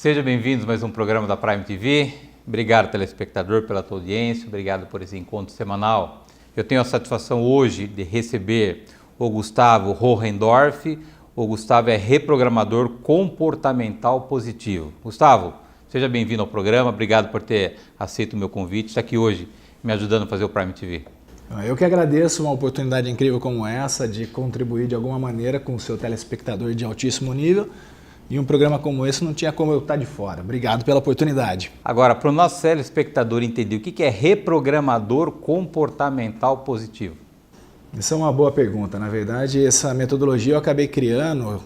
Sejam bem-vindos a mais um programa da Prime TV. Obrigado, telespectador, pela tua audiência. Obrigado por esse encontro semanal. Eu tenho a satisfação hoje de receber o Gustavo Hohendorf. O Gustavo é reprogramador comportamental positivo. Gustavo, seja bem-vindo ao programa. Obrigado por ter aceito o meu convite. Está aqui hoje me ajudando a fazer o Prime TV. Eu que agradeço uma oportunidade incrível como essa de contribuir de alguma maneira com o seu telespectador de altíssimo nível. E um programa como esse não tinha como eu estar de fora. Obrigado pela oportunidade. Agora, para o nosso telespectador entender o que é reprogramador comportamental positivo. Essa é uma boa pergunta. Na verdade, essa metodologia eu acabei criando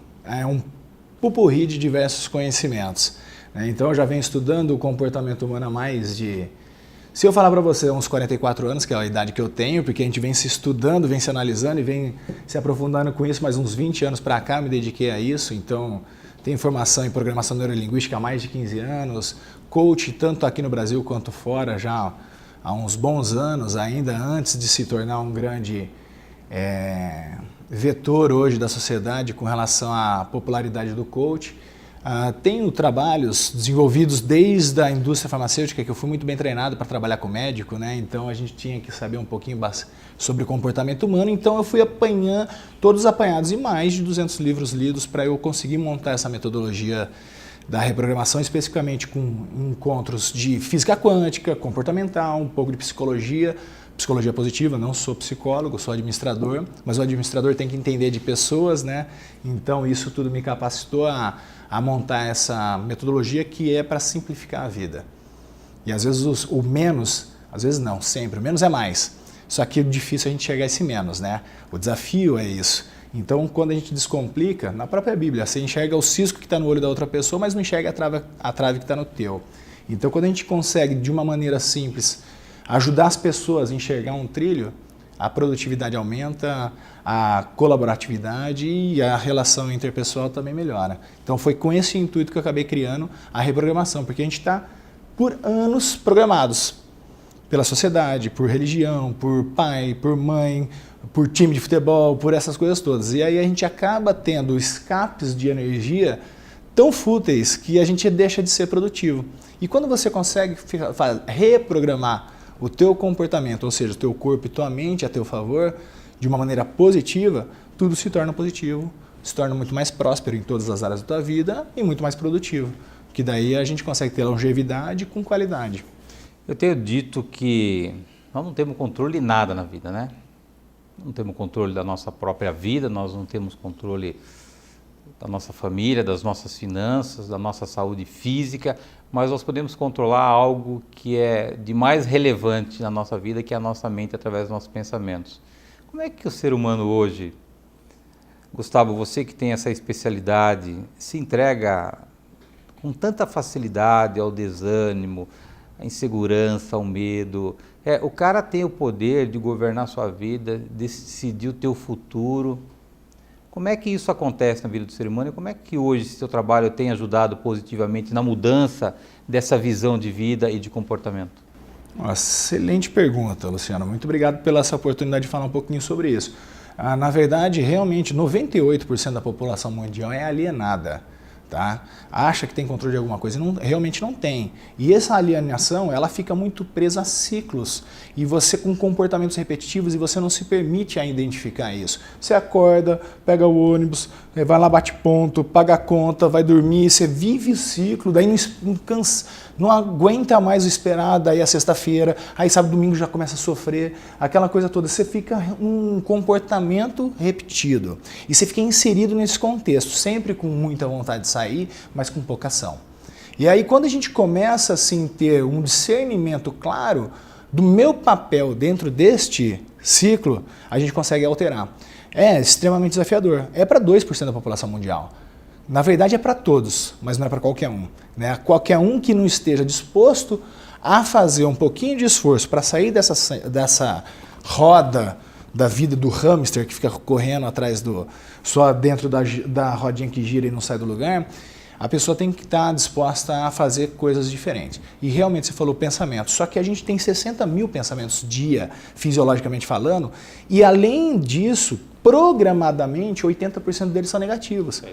um pupurri de diversos conhecimentos. Então, eu já venho estudando o comportamento humano há mais de... Se eu falar para você uns 44 anos, que é a idade que eu tenho, porque a gente vem se estudando, vem se analisando e vem se aprofundando com isso, mas uns 20 anos para cá eu me dediquei a isso. Então, tenho formação em programação neurolinguística há mais de 15 anos, coach tanto aqui no Brasil quanto fora já há uns bons anos, ainda antes de se tornar um grande vetor hoje da sociedade com relação à popularidade do coach. Tenho trabalhos desenvolvidos desde a indústria farmacêutica, que eu fui muito bem treinado para trabalhar com médico, né? Então a gente tinha que saber um pouquinho sobre o comportamento humano, então eu fui apanhando, todos apanhados e mais de 200 livros lidos para eu conseguir montar essa metodologia da reprogramação, especificamente com encontros de física quântica, comportamental, um pouco de psicologia positiva. Não sou psicólogo, sou administrador, mas o administrador tem que entender de pessoas, né? Então isso tudo me capacitou a montar essa metodologia que é para simplificar a vida. E às vezes o menos, às vezes não, sempre, o menos é mais. Só que é difícil a gente chegar a esse menos, né? O desafio é isso. Então quando a gente descomplica, na própria Bíblia, você enxerga o cisco que está no olho da outra pessoa, mas não enxerga a trave que está no teu. Então quando a gente consegue, de uma maneira simples, ajudar as pessoas a enxergar um trilho, a produtividade aumenta, a colaboratividade e a relação interpessoal também melhora. Então foi com esse intuito que eu acabei criando a reprogramação, porque a gente está por anos programados pela sociedade, por religião, por pai, por mãe, por time de futebol, por essas coisas todas. E aí a gente acaba tendo escapes de energia tão fúteis que a gente deixa de ser produtivo. E quando você consegue reprogramar o teu comportamento, ou seja, o teu corpo e tua mente a teu favor, de uma maneira positiva, tudo se torna positivo, se torna muito mais próspero em todas as áreas da tua vida e muito mais produtivo, que daí a gente consegue ter longevidade com qualidade. Eu tenho dito que nós não temos controle de nada na vida, né? Não temos controle da nossa própria vida, nós não temos controle da nossa família, das nossas finanças, da nossa saúde física, mas nós podemos controlar algo que é de mais relevante na nossa vida, que é a nossa mente através dos nossos pensamentos. Como é que o ser humano hoje, Gustavo, você que tem essa especialidade, se entrega com tanta facilidade ao desânimo, à insegurança, ao medo? O cara tem o poder de governar a sua vida, decidir o teu futuro. Como é que isso acontece na vida do ser humano e como é que hoje seu trabalho tem ajudado positivamente na mudança dessa visão de vida e de comportamento? Excelente pergunta, Luciano. Muito obrigado pela essa oportunidade de falar um pouquinho sobre isso. Na verdade, realmente, 98% da população mundial é alienada. Tá? Acha que tem controle de alguma coisa e realmente não tem. E essa alienação, ela fica muito presa a ciclos. E você com comportamentos repetitivos e você não se permite a identificar isso. Você acorda, pega o ônibus, vai lá, bate ponto, paga a conta, vai dormir, você vive o ciclo, daí não aguenta mais esperar, daí a sexta-feira, aí sábado, domingo já começa a sofrer, aquela coisa toda. Você fica um comportamento repetido. E você fica inserido nesse contexto, sempre com muita vontade de sair, mas com pouca ação. E aí quando a gente começa assim ter um discernimento claro do meu papel dentro deste ciclo, a gente consegue alterar. É extremamente desafiador. É para 2% da população mundial. Na verdade é para todos, mas não é para qualquer um. Né? Qualquer um que não esteja disposto a fazer um pouquinho de esforço para sair dessa roda da vida do hamster que fica correndo atrás só dentro da rodinha que gira e não sai do lugar, a pessoa tem que estar disposta a fazer coisas diferentes. E realmente você falou pensamento, só que a gente tem 60 mil pensamentos dia, fisiologicamente falando, e além disso, programadamente, 80% deles são negativos.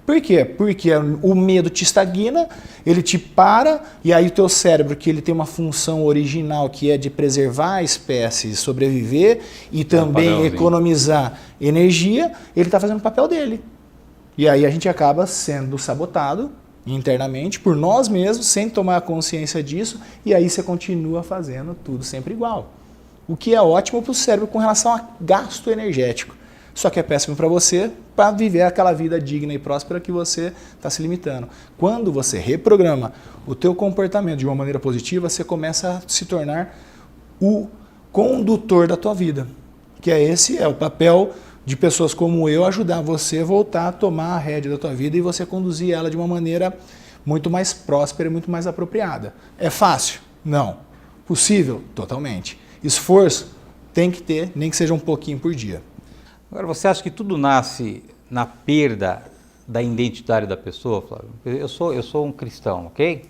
Por quê? Porque o medo te estagna, ele te para, e aí o teu cérebro, que ele tem uma função original, que é de preservar a espécie, sobreviver e também economizar energia, ele está fazendo o papel dele. E aí a gente acaba sendo sabotado internamente por nós mesmos, sem tomar consciência disso, e aí você continua fazendo tudo sempre igual. O que é ótimo para o cérebro com relação a gasto energético. Só que é péssimo para você, para viver aquela vida digna e próspera que você está se limitando. Quando você reprograma o teu comportamento de uma maneira positiva, você começa a se tornar o condutor da tua vida. Que esse é o papel de pessoas como eu, ajudar você a voltar a tomar a rédea da tua vida e você conduzir ela de uma maneira muito mais próspera e muito mais apropriada. É fácil? Não. Possível? Totalmente. Esforço? Tem que ter, nem que seja um pouquinho por dia. Agora, você acha que tudo nasce na perda da identidade da pessoa, Flávio? Eu sou um cristão, ok?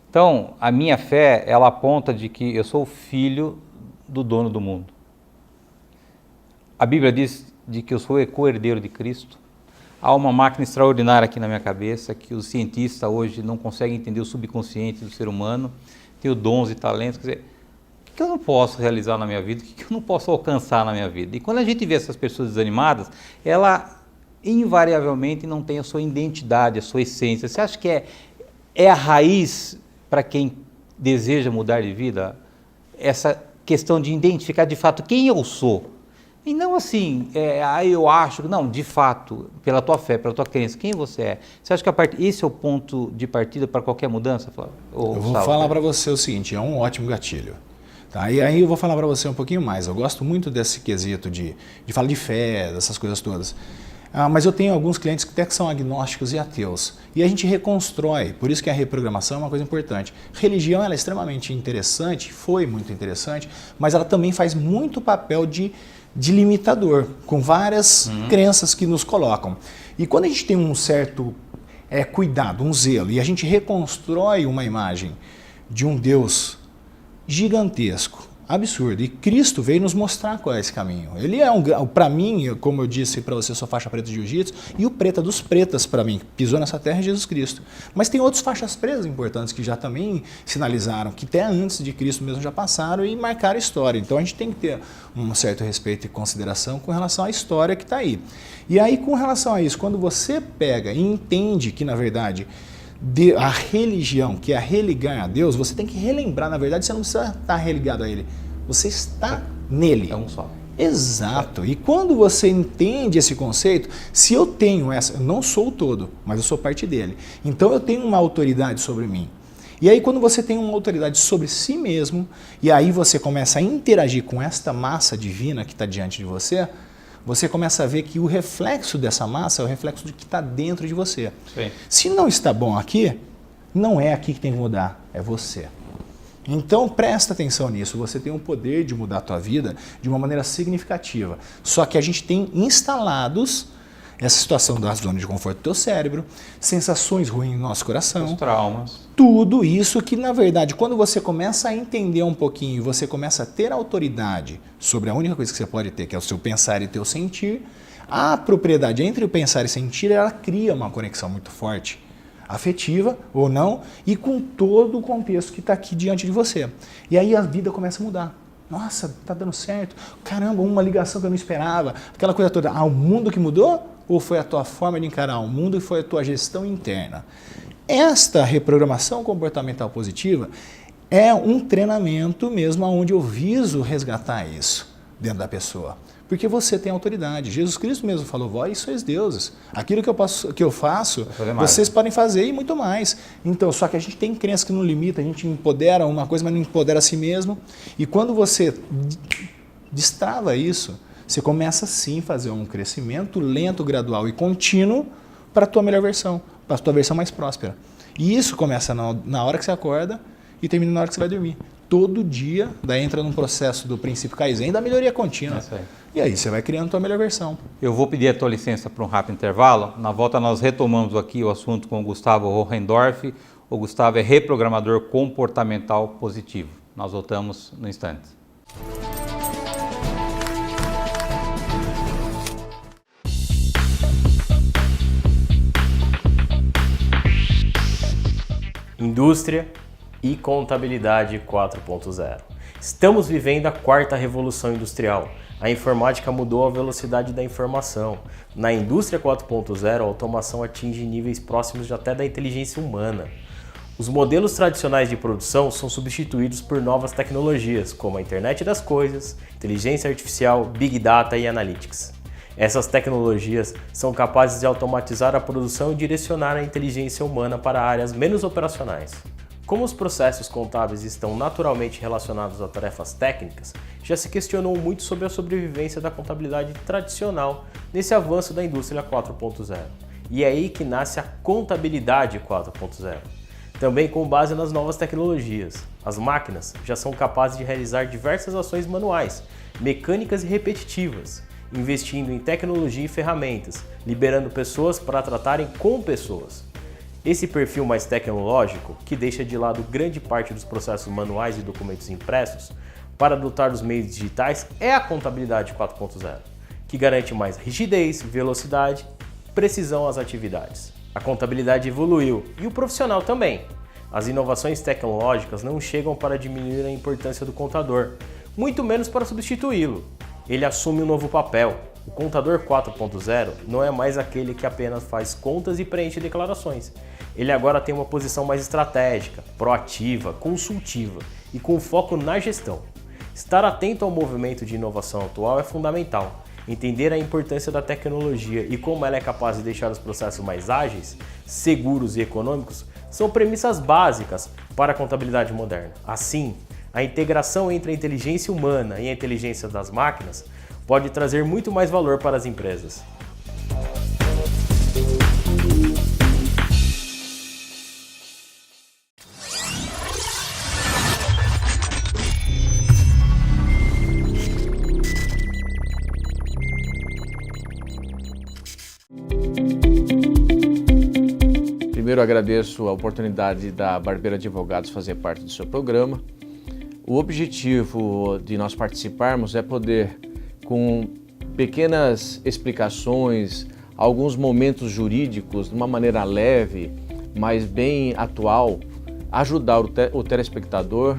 Então, a minha fé, ela aponta de que eu sou o filho do dono do mundo. A Bíblia diz de que eu sou co-herdeiro de Cristo. Há uma máquina extraordinária aqui na minha cabeça que os cientistas hoje não conseguem entender o subconsciente do ser humano. Tenho dons e talentos, quer dizer, o que eu não posso realizar na minha vida, o que eu não posso alcançar na minha vida. E quando a gente vê essas pessoas desanimadas, ela invariavelmente não tem a sua identidade, a sua essência. Você acha que é a raiz para quem deseja mudar de vida? Essa questão de identificar de fato quem eu sou. E não assim, eu acho, não, de fato, pela tua fé, pela tua crença, quem você é. Você acha que esse é o ponto de partida para qualquer mudança, Flávio? Eu vou falar para você o seguinte, é um ótimo gatilho. Tá? E aí eu vou falar para você um pouquinho mais. Eu gosto muito desse quesito de falar de fé, dessas coisas todas. Mas eu tenho alguns clientes que até que são agnósticos e ateus. E a gente reconstrói, por isso que a reprogramação é uma coisa importante. Religião ela é extremamente interessante, foi muito interessante, mas ela também faz muito papel de limitador, com várias crenças que nos colocam. E quando a gente tem um certo cuidado, um zelo, e a gente reconstrói uma imagem de um Deus gigantesco, absurdo. E Cristo veio nos mostrar qual é esse caminho. Ele é para mim, como eu disse para você, eu sou faixa preta de jiu-jitsu, e o preta dos pretas para mim, pisou nessa terra é Jesus Cristo. Mas tem outros faixas pretas importantes que já também sinalizaram, que até antes de Cristo mesmo já passaram e marcaram a história. Então a gente tem que ter um certo respeito e consideração com relação à história que está aí. E aí com relação a isso, quando você pega e entende que na verdade a religião, que é religar a Deus, você tem que relembrar, na verdade, você não precisa estar religado a Ele, você está nele. É um só. Exato. E quando você entende esse conceito, se eu tenho essa, eu não sou o todo, mas eu sou parte dele. Então eu tenho uma autoridade sobre mim. E aí quando você tem uma autoridade sobre si mesmo, e aí você começa a interagir com esta massa divina que está diante de você, você começa a ver que o reflexo dessa massa é o reflexo do que está dentro de você. Sim. Se não está bom aqui, não é aqui que tem que mudar, é você. Então presta atenção nisso, você tem o poder de mudar a tua vida de uma maneira significativa. Só que a gente tem instalados essa situação da zona de conforto do teu cérebro, sensações ruins no nosso coração. Os traumas. Tudo isso que, na verdade, quando você começa a entender um pouquinho e você começa a ter autoridade sobre a única coisa que você pode ter, que é o seu pensar e teu sentir, a propriedade entre o pensar e sentir, ela cria uma conexão muito forte, afetiva ou não, e com todo o contexto que está aqui diante de você. E aí a vida começa a mudar. Nossa, tá dando certo. Caramba, uma ligação que eu não esperava. Aquela coisa toda. O mundo que mudou? Ou foi a tua forma de encarar o mundo e foi a tua gestão interna? Esta reprogramação comportamental positiva é um treinamento mesmo onde eu viso resgatar isso dentro da pessoa. Porque você tem autoridade. Jesus Cristo mesmo falou, vós sois deuses. Aquilo que eu faço, vocês podem fazer e muito mais. Então, só que a gente tem crença que não limita, a gente empodera uma coisa, mas não empodera a si mesmo. E quando você destrava isso, você começa sim a fazer um crescimento lento, gradual e contínuo para a tua melhor versão, para a tua versão mais próspera. E isso começa na hora que você acorda e termina na hora que você vai dormir. Todo dia, daí entra num processo do princípio Kaizen da melhoria contínua. E aí você vai criando a tua melhor versão. Eu vou pedir a tua licença para um rápido intervalo. Na volta nós retomamos aqui o assunto com o Gustavo Hohendorf. O Gustavo é reprogramador comportamental positivo. Nós voltamos no instante. Indústria e Contabilidade 4.0. Estamos vivendo a quarta revolução industrial. A informática mudou a velocidade da informação. Na indústria 4.0, a automação atinge níveis próximos até da inteligência humana. Os modelos tradicionais de produção são substituídos por novas tecnologias, como a internet das coisas, inteligência artificial, big data e analytics. Essas tecnologias são capazes de automatizar a produção e direcionar a inteligência humana para áreas menos operacionais. Como os processos contábeis estão naturalmente relacionados a tarefas técnicas, já se questionou muito sobre a sobrevivência da contabilidade tradicional nesse avanço da indústria 4.0. E é aí que nasce a contabilidade 4.0. Também com base nas novas tecnologias. As máquinas já são capazes de realizar diversas ações manuais, mecânicas e repetitivas, investindo em tecnologia e ferramentas, liberando pessoas para tratarem com pessoas. Esse perfil mais tecnológico, que deixa de lado grande parte dos processos manuais e documentos impressos para adotar os meios digitais, é a contabilidade 4.0, que garante mais rigidez, velocidade, precisão às atividades. A contabilidade evoluiu e o profissional também. As inovações tecnológicas não chegam para diminuir a importância do contador, muito menos para substituí-lo. Ele assume um novo papel. O contador 4.0 não é mais aquele que apenas faz contas e preenche declarações. Ele agora tem uma posição mais estratégica, proativa, consultiva e com foco na gestão. Estar atento ao movimento de inovação atual é fundamental. Entender a importância da tecnologia e como ela é capaz de deixar os processos mais ágeis, seguros e econômicos são premissas básicas para a contabilidade moderna. Assim, a integração entre a inteligência humana e a inteligência das máquinas pode trazer muito mais valor para as empresas. Primeiro, agradeço a oportunidade da Barbeiro Advogados fazer parte do seu programa. O objetivo de nós participarmos é poder, com pequenas explicações, alguns momentos jurídicos, de uma maneira leve, mas bem atual, ajudar o telespectador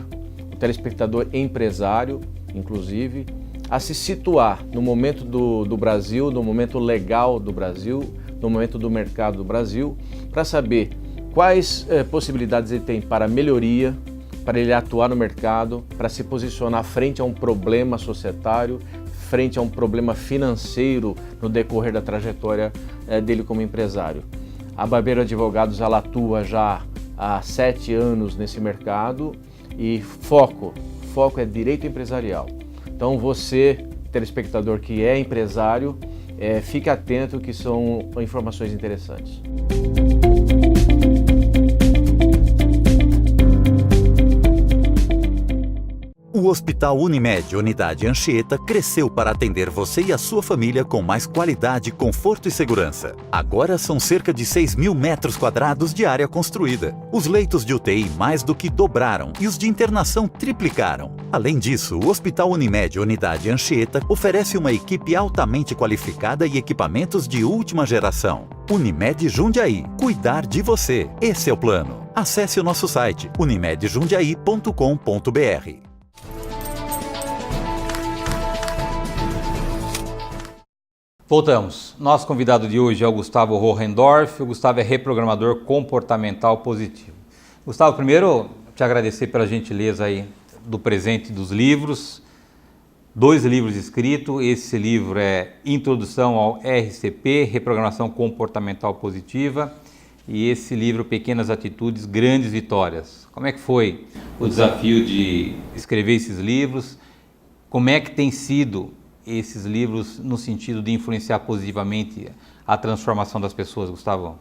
empresário, inclusive, a se situar no momento do Brasil, no momento legal do Brasil, no momento do mercado do Brasil, para saber quais possibilidades ele tem para melhoria, para ele atuar no mercado, para se posicionar frente a um problema societário, frente a um problema financeiro no decorrer da trajetória dele como empresário. A Barbeiro Advogados ela atua já há 7 anos nesse mercado e foco é direito empresarial. Então você, telespectador que é empresário, fique atento que são informações interessantes. O Hospital Unimed Unidade Anchieta cresceu para atender você e a sua família com mais qualidade, conforto e segurança. Agora são cerca de 6.000 metros quadrados de área construída. Os leitos de UTI mais do que dobraram e os de internação triplicaram. Além disso, o Hospital Unimed Unidade Anchieta oferece uma equipe altamente qualificada e equipamentos de última geração. Unimed Jundiaí. Cuidar de você. Esse é o plano. Acesse o nosso site unimedjundiaí.com.br. Voltamos. Nosso convidado de hoje é o Gustavo Hohendorf. O Gustavo é reprogramador comportamental positivo. Gustavo, primeiro, te agradecer pela gentileza aí do presente dos livros. 2 livros escritos. Esse livro é Introdução ao RCP, Reprogramação Comportamental Positiva. E esse livro, Pequenas Atitudes, Grandes Vitórias. Como é que foi o desafio de escrever esses livros? Como é que tem sido esses livros no sentido de influenciar positivamente a transformação das pessoas, Gustavo?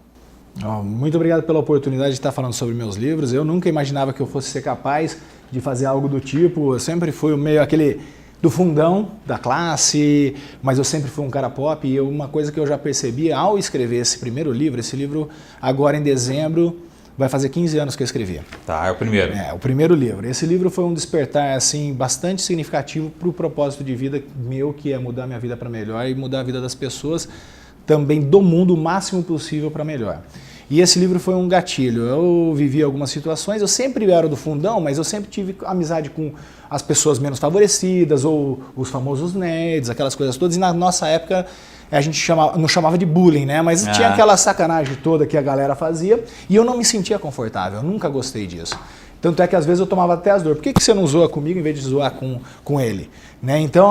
Muito obrigado pela oportunidade de estar falando sobre meus livros. Eu nunca imaginava que eu fosse ser capaz de fazer algo do tipo. Eu sempre fui meio aquele do fundão da classe, mas eu sempre fui um cara pop. E uma coisa que eu já percebi ao escrever esse livro agora em dezembro, vai fazer 15 anos que eu escrevi. Tá, é o primeiro. É, o primeiro livro. Esse livro foi um despertar assim, bastante significativo para o propósito de vida meu, que é mudar minha vida para melhor e mudar a vida das pessoas, também do mundo, o máximo possível para melhor. E esse livro foi um gatilho. Eu vivi algumas situações, eu sempre era do fundão, mas eu sempre tive amizade com as pessoas menos favorecidas, ou os famosos nerds, aquelas coisas todas. E na nossa época a gente não chamava de bullying, né? Mas tinha aquela sacanagem toda que a galera fazia e eu não me sentia confortável, eu nunca gostei disso. Tanto é que às vezes eu tomava até as dores. Por que você não zoa comigo em vez de zoar com ele? Né? Então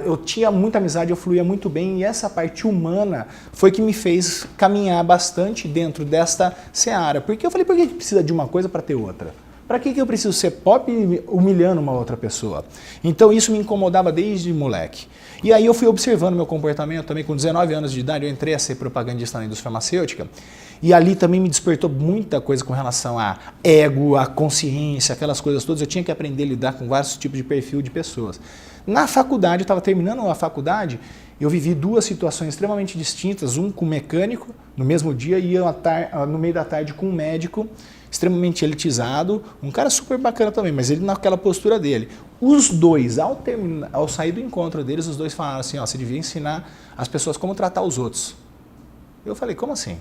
eu tinha muita amizade, eu fluía muito bem e essa parte humana foi que me fez caminhar bastante dentro desta seara. Porque eu falei, por que precisa de uma coisa para ter outra? Para que eu preciso ser pop humilhando uma outra pessoa? Então isso me incomodava desde moleque. E aí eu fui observando meu comportamento também. Com 19 anos de idade eu entrei a ser propagandista na indústria farmacêutica. E ali também me despertou muita coisa com relação a ego, a consciência, aquelas coisas todas. Eu tinha que aprender a lidar com vários tipos de perfil de pessoas. Na faculdade, eu estava terminando a faculdade, eu vivi duas situações extremamente distintas. Um com um mecânico, no mesmo dia, e eu no meio da tarde com um médico, extremamente elitizado, um cara super bacana também, mas ele naquela postura dele. Os dois, ao sair do encontro deles, os dois falaram assim, ó, você devia ensinar as pessoas como tratar os outros. Eu falei, como assim?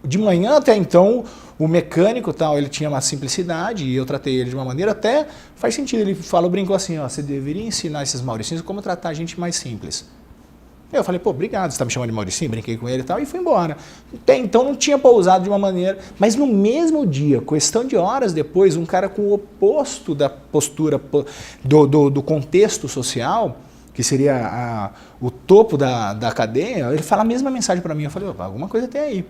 De manhã até então, o mecânico tal, ele tinha uma simplicidade e eu tratei ele de uma maneira até faz sentido. Ele brincou assim, ó, você deveria ensinar esses mauricinhos como tratar a gente mais simples. Eu falei, pô, obrigado, você está me chamando de Mauricinho, brinquei com ele e tal, e fui embora. Até então não tinha pousado de uma maneira, mas no mesmo dia, questão de horas depois, um cara com o oposto da postura do contexto social, que seria o topo da cadeia, ele fala a mesma mensagem para mim. Eu falei, opa, alguma coisa tem aí.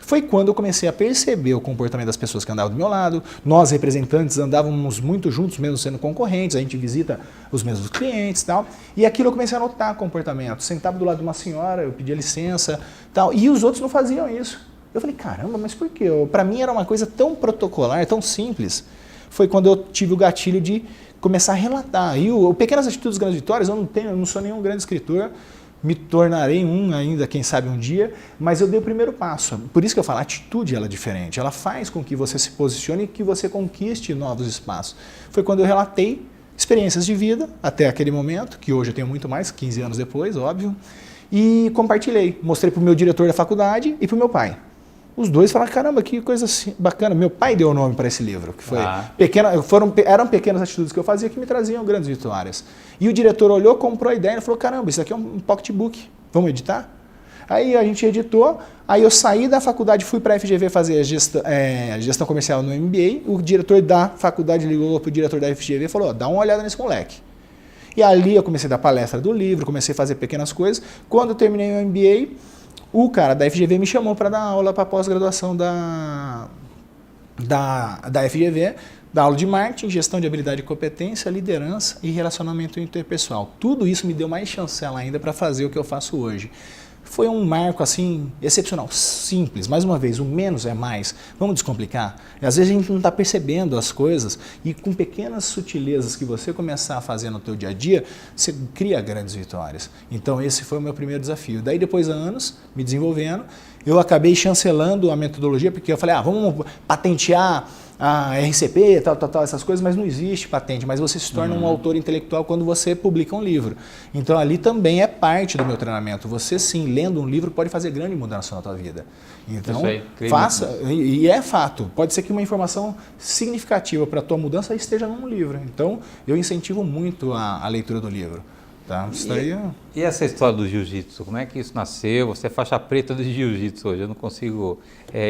Foi quando eu comecei a perceber o comportamento das pessoas que andavam do meu lado. Nós, representantes, andávamos muito juntos, mesmo sendo concorrentes, a gente visita os mesmos clientes e tal. E aquilo eu comecei a notar comportamento. Sentava do lado de uma senhora, eu pedia licença tal, e os outros não faziam isso. Eu falei, caramba, mas por quê? Para mim era uma coisa tão protocolar, tão simples. Foi quando eu tive o gatilho de começar a relatar. E o Pequenas Atitudes, Grandes Vitórias, eu não sou nenhum grande escritor, me tornarei um ainda, quem sabe um dia, mas eu dei o primeiro passo. Por isso que eu falo, a atitude ela é diferente, ela faz com que você se posicione e que você conquiste novos espaços. Foi quando eu relatei experiências de vida, até aquele momento, que hoje eu tenho muito mais, 15 anos depois, óbvio, e compartilhei. Mostrei para o meu diretor da faculdade e para o meu pai. Os dois falaram, caramba, que coisa bacana. Meu pai deu o nome para esse livro, que foi eram pequenas atitudes que eu fazia que me traziam grandes vitórias. E o diretor olhou, comprou a ideia e falou, caramba, isso aqui é um pocketbook, vamos editar? Aí a gente editou, aí eu saí da faculdade, fui para a FGV fazer a gestão comercial no MBA, o diretor da faculdade ligou para o diretor da FGV e falou, dá uma olhada nesse moleque. E ali eu comecei a dar palestra do livro, comecei a fazer pequenas coisas. Quando eu terminei o MBA, o cara da FGV me chamou para dar aula para pós-graduação da FGV, dar aula de marketing, gestão de habilidade e competência, liderança e relacionamento interpessoal. Tudo isso me deu mais chancela ainda para fazer o que eu faço hoje. Foi um marco assim excepcional, simples. Mais uma vez, o menos é mais. Vamos descomplicar? Às vezes a gente não está percebendo as coisas e com pequenas sutilezas que você começar a fazer no teu dia a dia, você cria grandes vitórias. Então esse foi o meu primeiro desafio. Daí depois de anos, me desenvolvendo, eu acabei chancelando a metodologia porque eu falei, vamos patentear a RCP, tal, essas coisas, mas não existe patente, mas você se torna um autor intelectual quando você publica um livro. Então ali também é parte do meu treinamento. Você sim, lendo um livro, pode fazer grande mudança na tua vida. Então, faça, e é fato, pode ser que uma informação significativa para a tua mudança esteja num livro. Então, eu incentivo muito a leitura do livro. Tá? Isso daí E essa história do jiu-jitsu, como é que isso nasceu? Você é faixa preta de jiu-jitsu hoje, eu não consigo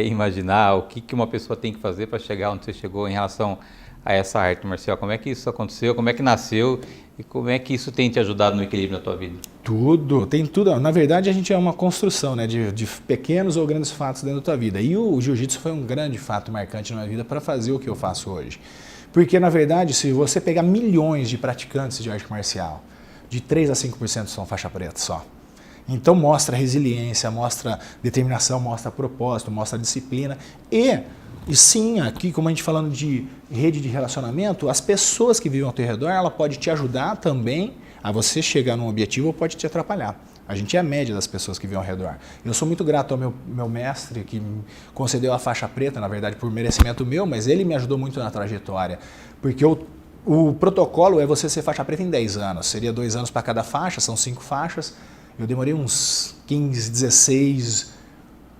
imaginar o que uma pessoa tem que fazer para chegar onde você chegou em relação a essa arte marcial. Como é que isso aconteceu, como é que nasceu e como é que isso tem te ajudado no equilíbrio na tua vida? Tudo, tem tudo. Na verdade, a gente é uma construção, né, de pequenos ou grandes fatos dentro da tua vida. E o jiu-jitsu foi um grande fato marcante na minha vida para fazer o que eu faço hoje. Porque, na verdade, se você pegar milhões de praticantes de arte marcial, de 3 a 5% são faixa preta só. Então mostra resiliência, mostra determinação, mostra propósito, mostra disciplina. E sim, aqui como a gente falando de rede de relacionamento, as pessoas que vivem ao teu redor, ela pode te ajudar também a você chegar num objetivo ou pode te atrapalhar. A gente é a média das pessoas que vivem ao redor. Eu sou muito grato ao meu mestre que me concedeu a faixa preta, na verdade por merecimento meu, mas ele me ajudou muito na trajetória, porque o protocolo é você ser faixa preta em 10 anos. Seria 2 anos para cada faixa, são 5 faixas. Eu demorei uns 15, 16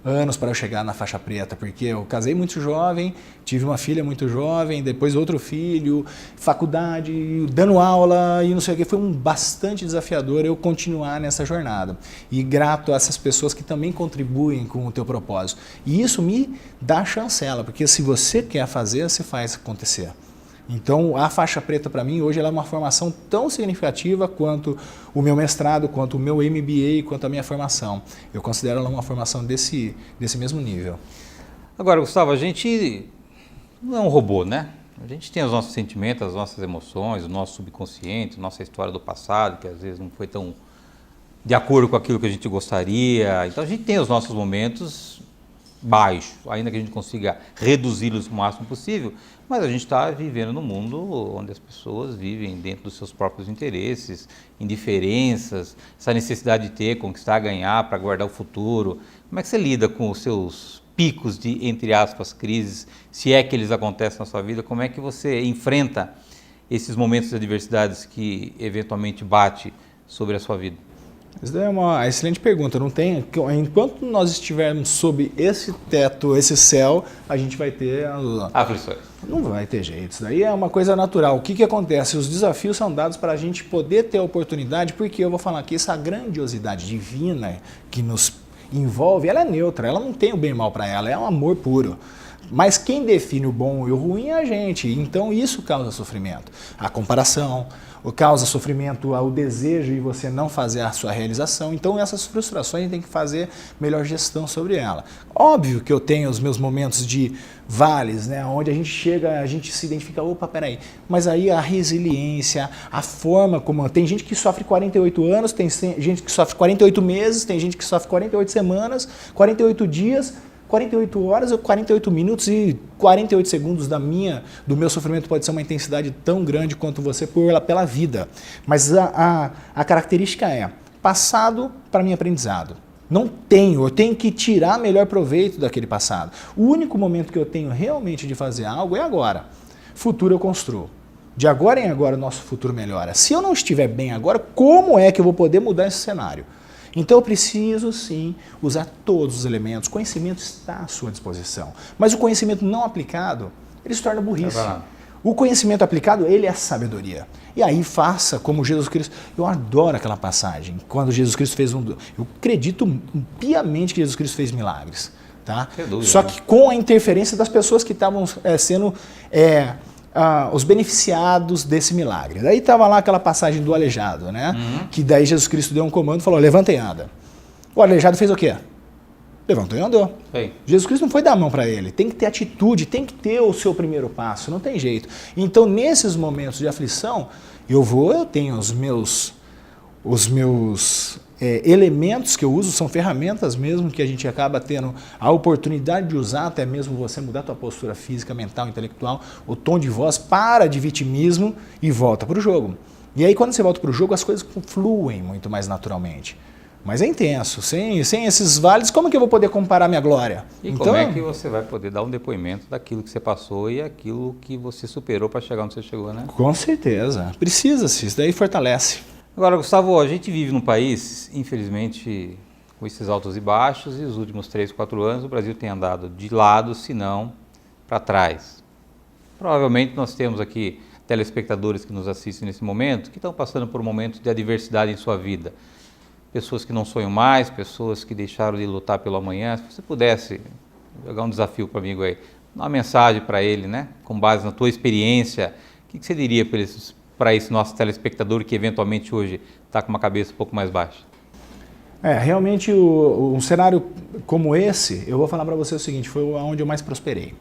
anos para eu chegar na faixa preta, porque eu casei muito jovem, tive uma filha muito jovem, depois outro filho, faculdade, dando aula e não sei o que. Foi bastante desafiador eu continuar nessa jornada. E grato a essas pessoas que também contribuem com o teu propósito. E isso me dá chancela, porque se você quer fazer, você faz acontecer. Então, a faixa preta para mim hoje ela é uma formação tão significativa quanto o meu mestrado, quanto o meu MBA, quanto a minha formação. Eu considero ela uma formação desse mesmo nível. Agora, Gustavo, a gente não é um robô, né? A gente tem os nossos sentimentos, as nossas emoções, o nosso subconsciente, nossa história do passado, que às vezes não foi tão de acordo com aquilo que a gente gostaria. Então, a gente tem os nossos momentos baixos, ainda que a gente consiga reduzi-los o máximo possível, mas a gente está vivendo num mundo onde as pessoas vivem dentro dos seus próprios interesses, indiferenças, essa necessidade de ter, conquistar, ganhar para guardar o futuro. Como é que você lida com os seus picos de, entre aspas, crises, se é que eles acontecem na sua vida? Como é que você enfrenta esses momentos de adversidades que eventualmente bate sobre a sua vida? Isso é uma excelente pergunta. Não tem, enquanto nós estivermos sob esse teto, esse céu, a gente vai ter aflições. Não vai ter jeito. Isso daí é uma coisa natural. O que acontece? Os desafios são dados para a gente poder ter a oportunidade, porque eu vou falar aqui, essa grandiosidade divina que nos envolve, ela é neutra, ela não tem o bem e o mal para ela, é um amor puro. Mas quem define o bom e o ruim é a gente, então isso causa sofrimento. A comparação, causa sofrimento, o desejo de você não fazer a sua realização, então essas frustrações a gente tem que fazer melhor gestão sobre ela. Óbvio que eu tenho os meus momentos de vales, né, onde a gente chega, a gente se identifica, opa, peraí, mas aí a resiliência, a forma como... Tem gente que sofre 48 anos, tem gente que sofre 48 meses, tem gente que sofre 48 semanas, 48 dias... 48 horas ou 48 minutos e 48 segundos do meu sofrimento pode ser uma intensidade tão grande quanto você pela vida. Mas a característica é passado para mim aprendizado. Não tenho, eu tenho que tirar melhor proveito daquele passado. O único momento que eu tenho realmente de fazer algo é agora. Futuro eu construo. De agora em agora o nosso futuro melhora. Se eu não estiver bem agora, como é que eu vou poder mudar esse cenário? Então eu preciso sim usar todos os elementos, o conhecimento está à sua disposição, mas o conhecimento não aplicado, ele se torna burrice. O conhecimento aplicado, ele é sabedoria. E aí faça como Jesus Cristo, eu adoro aquela passagem, quando Jesus Cristo fez eu acredito piamente que Jesus Cristo fez milagres, tá? Só que com a interferência das pessoas que estavam sendo... os beneficiados desse milagre. Daí estava lá aquela passagem do aleijado, né? Que daí Jesus Cristo deu um comando e falou, levanta e anda. O aleijado fez o quê? Levantou e andou. Sim. Jesus Cristo não foi dar a mão para ele. Tem que ter atitude, tem que ter o seu primeiro passo, não tem jeito. Então, nesses momentos de aflição, eu tenho os meus elementos que eu uso, são ferramentas mesmo que a gente acaba tendo a oportunidade de usar, até mesmo você mudar a tua postura física, mental, intelectual, o tom de voz, para de vitimismo e volta para o jogo. E aí quando você volta para o jogo, as coisas fluem muito mais naturalmente. Mas é intenso, sem esses vales, como que eu vou poder comparar minha glória? E então, como é que você vai poder dar um depoimento daquilo que você passou e aquilo que você superou para chegar onde você chegou, né? Com certeza, precisa-se, isso daí fortalece. Agora, Gustavo, a gente vive num país, infelizmente, com esses altos e baixos, e os últimos 3, 4 anos o Brasil tem andado de lado, se não para trás. Provavelmente nós temos aqui telespectadores que nos assistem nesse momento, que estão passando por um momento de adversidade em sua vida. Pessoas que não sonham mais, pessoas que deixaram de lutar pelo amanhã. Se você pudesse jogar um desafio para o amigo aí, uma mensagem para ele, né, com base na tua experiência, o que você diria para esse nosso telespectador que eventualmente hoje está com uma cabeça um pouco mais baixa? Realmente um cenário como esse, eu vou falar para você o seguinte, foi onde eu mais prosperei.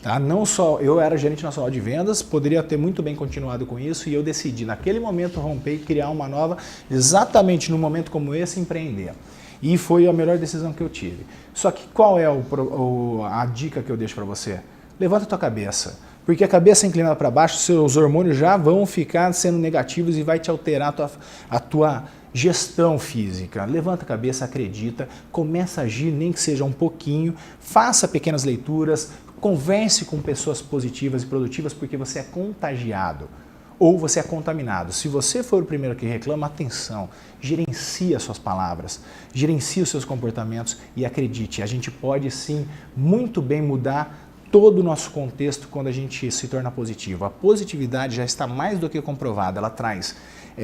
Tá? Não só eu era gerente nacional de vendas, poderia ter muito bem continuado com isso e eu decidi naquele momento romper e criar uma nova, exatamente num momento como esse, empreender. E foi a melhor decisão que eu tive. Só que qual é a dica que eu deixo para você? Levanta a tua cabeça. Porque a cabeça inclinada para baixo, seus hormônios já vão ficar sendo negativos e vai te alterar a tua gestão física. Levanta a cabeça, acredita, começa a agir, nem que seja um pouquinho, faça pequenas leituras, converse com pessoas positivas e produtivas porque você é contagiado. ou você é contaminado. Se você for o primeiro que reclama, atenção, gerencie as suas palavras, gerencie os seus comportamentos e acredite, a gente pode sim muito bem mudar todo o nosso contexto quando a gente se torna positivo. A positividade já está mais do que comprovada, ela traz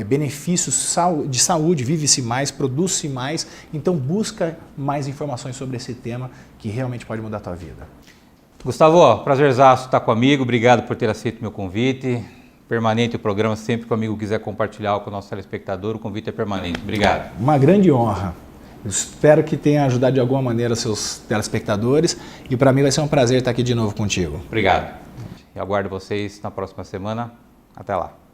benefícios de saúde, vive-se mais, produz-se mais, então busca mais informações sobre esse tema que realmente pode mudar a tua vida. Gustavo, prazerzaço estar comigo, obrigado por ter aceito meu convite. Permanente o programa, sempre que o amigo quiser compartilhar com o nosso telespectador, o convite é permanente. Obrigado. Uma grande honra. Eu espero que tenha ajudado de alguma maneira os seus telespectadores e para mim vai ser um prazer estar aqui de novo contigo. Obrigado. Eu aguardo vocês na próxima semana. Até lá.